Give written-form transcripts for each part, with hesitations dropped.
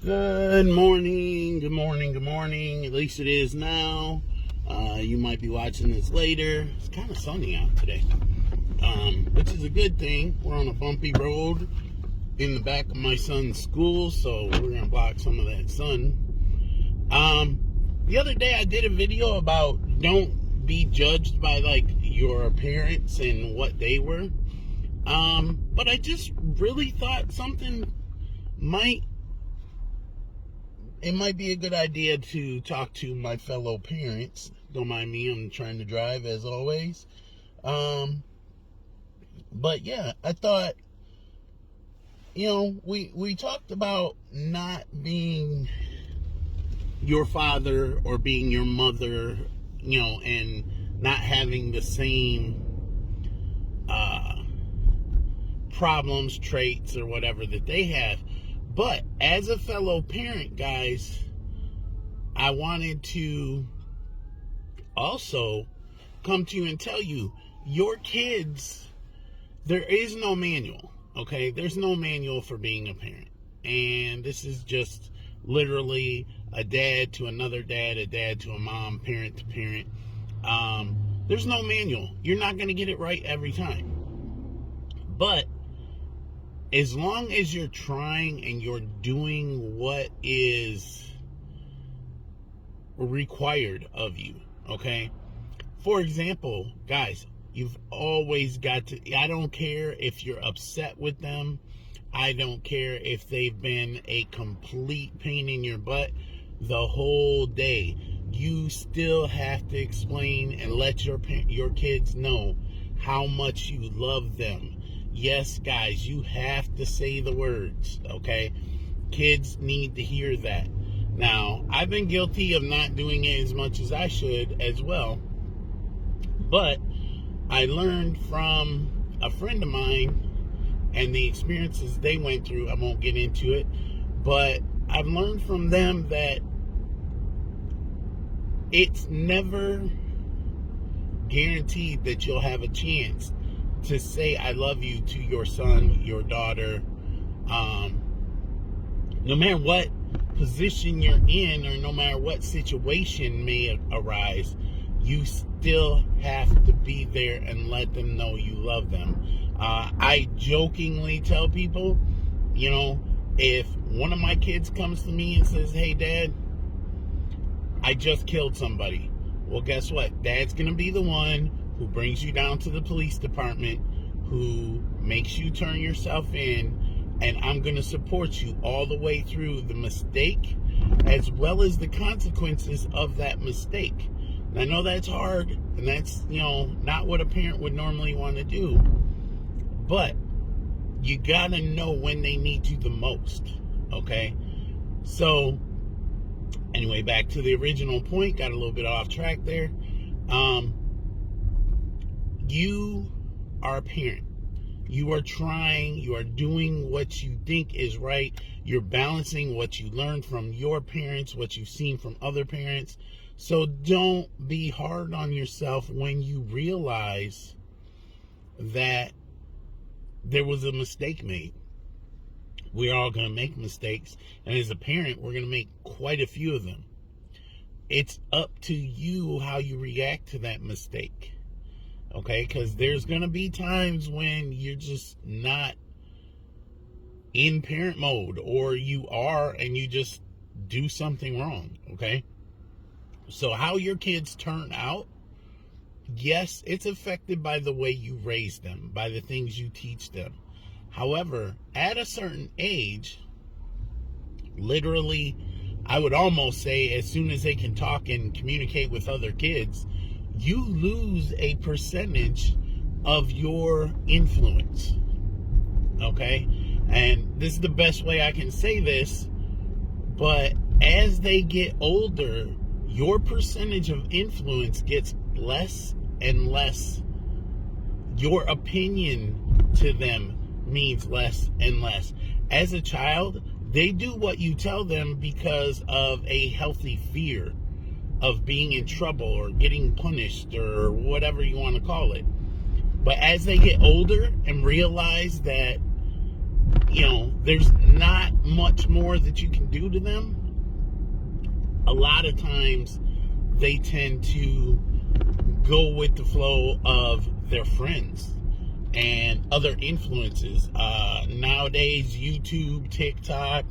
Good morning, good morning, good morning. At least it is now. You might be watching this later. It's kind of sunny out today, which is a good thing. We're on a bumpy road in the back of my son's school, so we're going to block some of that sun. The other day I did a video about don't be judged by your parents and what they were. But I just really thought it might be a good idea to talk to my fellow parents. Don't mind me, I'm trying to drive as always. But yeah, I thought, we talked about not being your father or being your mother, and not having the same problems, traits, or whatever that they have. But as a fellow parent, guys, I wanted to also come to you and tell you, your kids, there is no manual, okay? There's no manual for being a parent. And this is just literally a dad to another dad, a dad to a mom, parent to parent. There's no manual. You're not going to get it right every time. But as long as you're trying and you're doing what is required of you, okay? For example, guys, you've always got to, I don't care if you're upset with them. I don't care if they've been a complete pain in your butt the whole day. You still have to explain and let your kids know how much you love them. Yes, guys, you have to say the words, okay? Kids need to hear that. Now, I've been guilty of not doing it as much as I should as well, but I learned from a friend of mine and the experiences they went through. I won't get into it, but I've learned from them that it's never guaranteed that you'll have a chance to say I love you to your son, your daughter, no matter what position you're in or no matter what situation may arise. You still have to be there and let them know you love them. I jokingly tell people, if one of my kids comes to me and says, hey, Dad, I just killed somebody. Well, guess what? Dad's going to be the one who brings you down to the police department, who makes you turn yourself in, and I'm going to support you all the way through the mistake as well as the consequences of that mistake. And I know that's hard, and that's, not what a parent would normally want to do, but you got to know when they need you the most, okay? So, anyway, back to the original point, got a little bit off track there. You are a parent. You are trying, you are doing what you think is right. You're balancing what you learned from your parents, what you've seen from other parents. So don't be hard on yourself when you realize that there was a mistake made. We're all going to make mistakes. And as a parent, we're going to make quite a few of them. It's up to you how you react to that mistake. Okay, because there's going to be times when you're just not in parent mode, or you are and you just do something wrong, okay? So how your kids turn out, yes, it's affected by the way you raise them, by the things you teach them. However, at a certain age, literally, I would almost say as soon as they can talk and communicate with other kids, you lose a percentage of your influence, okay? And this is the best way I can say this, but as they get older, your percentage of influence gets less and less. Your opinion to them means less and less. As a child, they do what you tell them because of a healthy fear of being in trouble or getting punished or whatever you want to call it. But as they get older and realize that there's not much more that you can do to them. A lot of times they tend to go with the flow of their friends and other influences. Nowadays, YouTube, TikTok,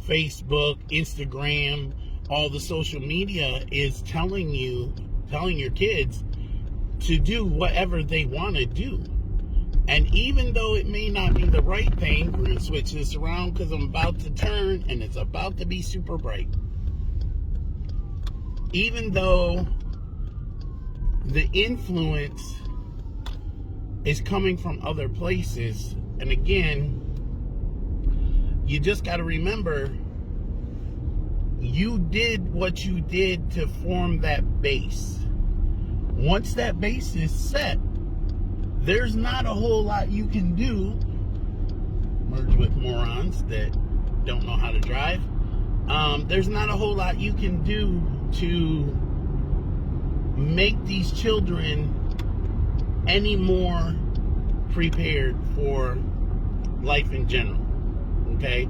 Facebook, Instagram, all the social media is telling your kids to do whatever they want to do. And even though it may not be the right thing, we're going to switch this around because I'm about to turn and it's about to be super bright. Even though the influence is coming from other places, and again, you just got to remember, you did what you did to form that base. Once that base is set, there's not a whole lot you can do. Merge with morons that don't know how to drive. There's not a whole lot you can do to make these children any more prepared for life in general. Okay?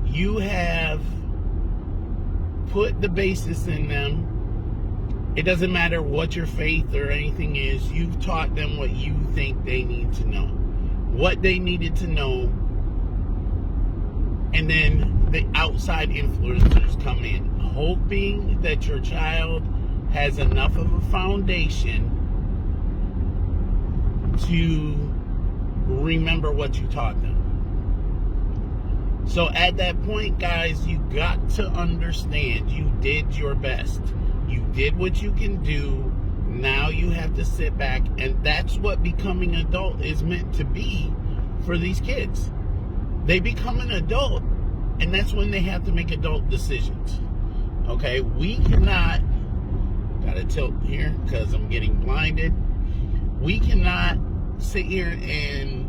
You have put the basis in them. It doesn't matter what your faith or anything is. You've taught them what you think they need to know. What they needed to know. And then the outside influencers come in, hoping that your child has enough of a foundation to remember what you taught them. So at that point, guys, you got to understand you did your best. You did what you can do. Now you have to sit back, and that's what becoming an adult is meant to be for these kids. They become an adult, and that's when they have to make adult decisions. Okay, we cannot, gotta tilt here because I'm getting blinded. We cannot sit here and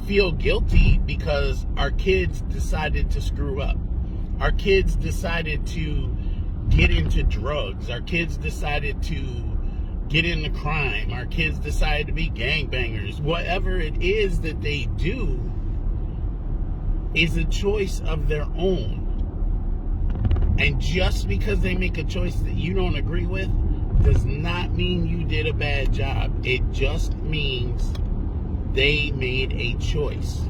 feel guilty because our kids decided to screw up. Our kids decided to get into drugs. Our kids decided to get into crime. Our kids decided to be gangbangers. Whatever it is that they do is a choice of their own. And just because they make a choice that you don't agree with does not mean you did a bad job. It just means they made a choice.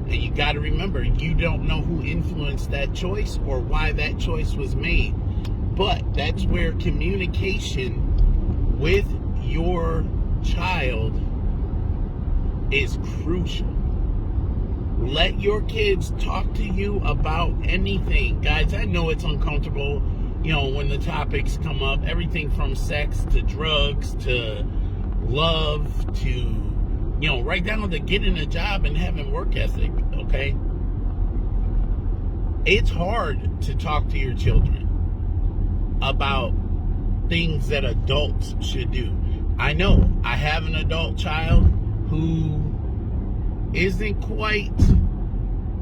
And you got to remember, you don't know who influenced that choice or why that choice was made. But that's where communication with your child is crucial. Let your kids talk to you about anything. Guys, I know it's uncomfortable, when the topics come up. Everything from sex to drugs to love to right down to getting a job and having work ethic, okay? It's hard to talk to your children about things that adults should do. I know I have an adult child who isn't quite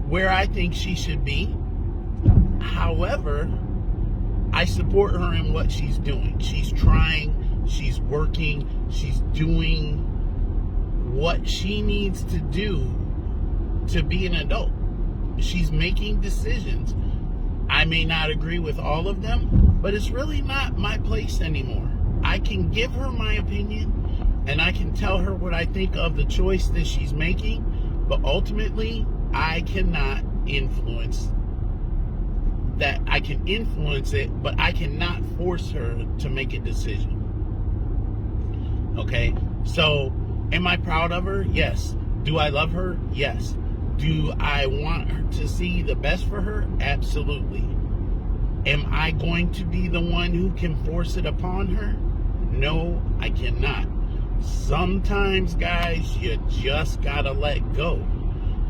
where I think she should be. However, I support her in what she's doing. She's trying, she's working, she's doing what she needs to do to be an adult. She's making decisions. I may not agree with all of them, but it's really not my place anymore. I can give her my opinion and I can tell her what I think of the choice that she's making, but ultimately I cannot influence that. I can influence it, but I cannot force her to make a decision. Okay? So, am I proud of her? Yes. Do I love her? Yes. Do I want her to see the best for her? Absolutely. Am I going to be the one who can force it upon her? No, I cannot. Sometimes, guys, you just gotta let go.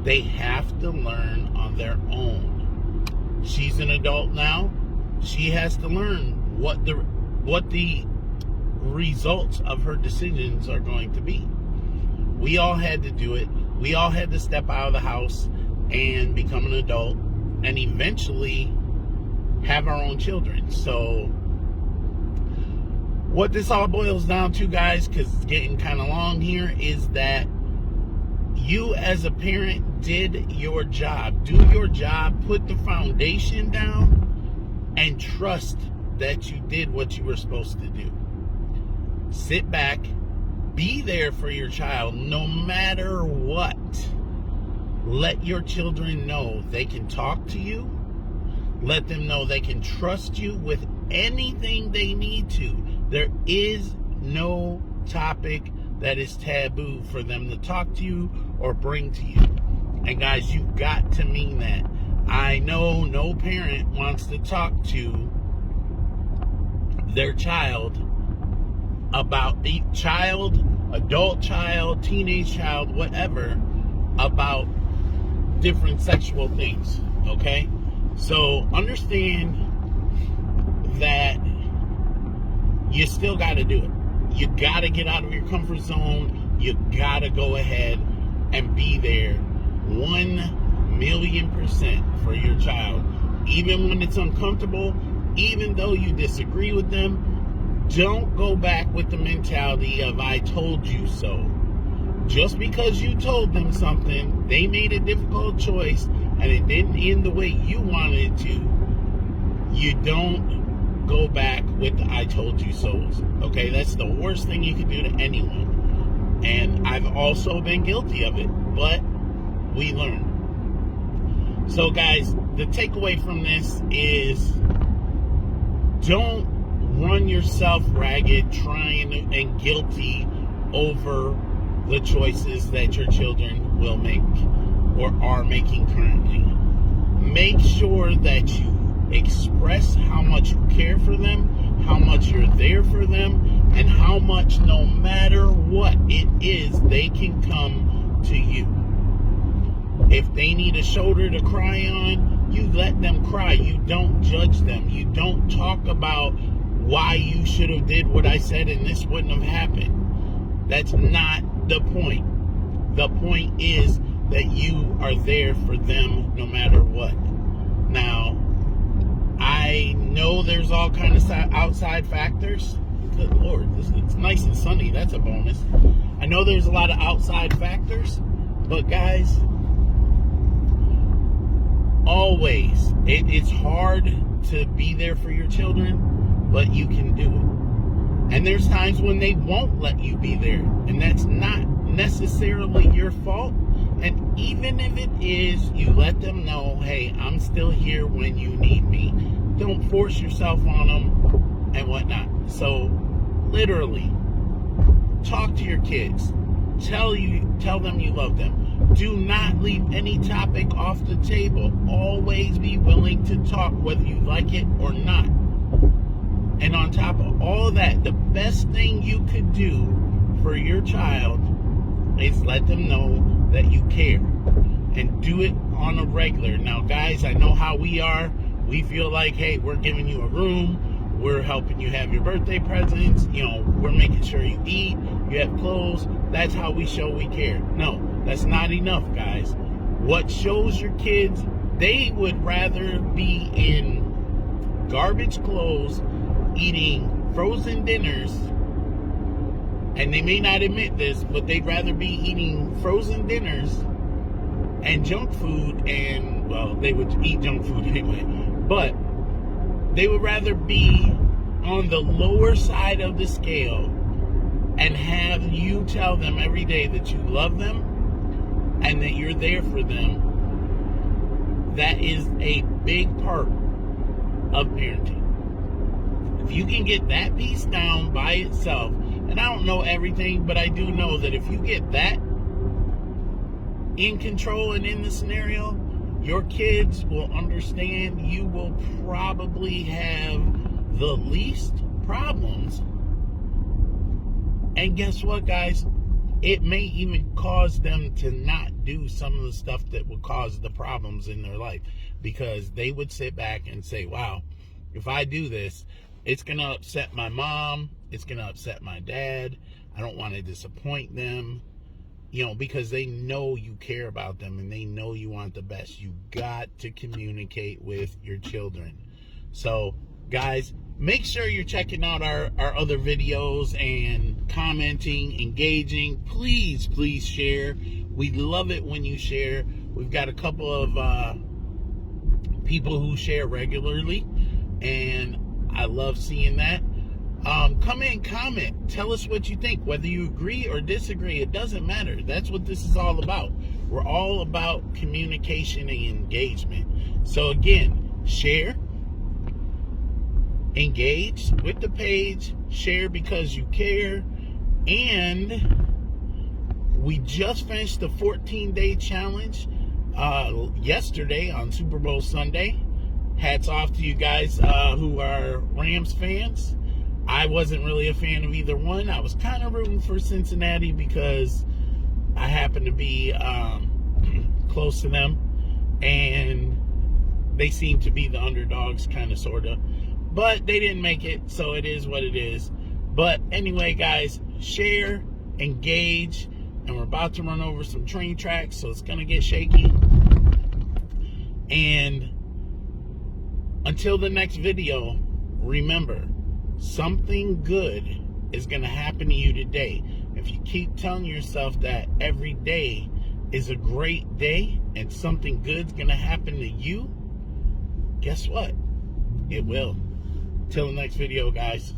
They have to learn on their own. She's an adult now. She has to learn what the results of her decisions are going to be. We all had to do it. We all had to step out of the house and become an adult and eventually have our own children. So what this all boils down to, guys, because it's getting kind of long here, is that You as a parent did your job. Do your job, put the foundation down, and trust that you did what you were supposed to do. Sit back, be there for your child no matter what. Let your children know they can talk to you. Let them know they can trust you with anything they need to. There is no topic that is taboo for them to talk to you or bring to you. And guys, you've got to mean that. I know no parent wants to talk to their child about adult child, teenage child, whatever, about different sexual things, okay? So understand that you still got to do it. You got to get out of your comfort zone. You got to go ahead and be there 1,000,000% for your child. Even when it's uncomfortable, even though you disagree with them, don't go back with the mentality of I told you so. Just because you told them something, they made a difficult choice, and it didn't end the way you wanted it to, you don't go back with the I told you so's. Okay, that's the worst thing you can do to anyone. And I've also been guilty of it, but we learn. So guys, the takeaway from this is don't run yourself ragged trying and guilty over the choices that your children will make or are making currently. Make sure that you express how much you care for them, how much you're there for them, and how much, no matter what it is, they can come to you. If they need a shoulder to cry on, you let them cry. You don't judge them. You don't talk about why you should have did what I said and this wouldn't have happened. That's not the point. The point is that you are there for them no matter what. Now, I know there's all kinds of outside factors. Good Lord, it's nice and sunny. That's a bonus. I know there's a lot of outside factors, but guys, always, it's hard to be there for your children, but you can do it. And there's times when they won't let you be there, and that's not necessarily your fault. And even if it is, you let them know, hey, I'm still here when you need me. Don't force yourself on them and whatnot. So literally, talk to your kids. Tell them you love them. Do not leave any topic off the table. Always be willing to talk, whether you like it or not. And on top of all that, the best thing you could do for your child is let them know that you care. And do it on a regular. Now, guys, I know how we are. We feel like, hey, we're giving you a room. We're helping you have your birthday presents. We're making sure you eat. You have clothes. That's how we show we care. No, that's not enough, guys. What shows your kids they would rather be in garbage clothes eating frozen dinners, and they may not admit this, but they'd rather be eating frozen dinners and junk food, and, well, they would eat junk food anyway, but they would rather be on the lower side of the scale and have you tell them every day that you love them and that you're there for them. That is a big part of parenting. If you can get that piece down by itself, and I don't know everything, but I do know that if you get that in control and in the scenario, your kids will understand. You will probably have the least problems. And guess what, guys? It may even cause them to not do some of the stuff that would cause the problems in their life, because they would sit back and say, wow, if I do this, it's going to upset my mom. It's going to upset my dad. I don't want to disappoint them, because they know you care about them and they know you want the best. You got to communicate with your children. So, guys, make sure you're checking out our other videos and commenting, engaging. Please share. We love it when you share. We've got a couple of people who share regularly, and I love seeing that. Come in, comment, tell us what you think, whether you agree or disagree. It doesn't matter. That's what this is all about. We're all about communication and engagement. So again, share, engage with the page, share because you care, and we just finished the 14-day challenge yesterday on Super Bowl Sunday. Hats off to you guys who are Rams fans. I wasn't really a fan of either one. I was kind of rooting for Cincinnati because I happen to be close to them, and they seem to be the underdogs, kind of, sort of. But they didn't make it, so it is what it is. But anyway, guys, share, engage, and we're about to run over some train tracks, so it's going to get shaky. And until the next video, remember, something good is going to happen to you today. If you keep telling yourself that every day is a great day and something good's going to happen to you, guess what? It will. Till the next video, guys.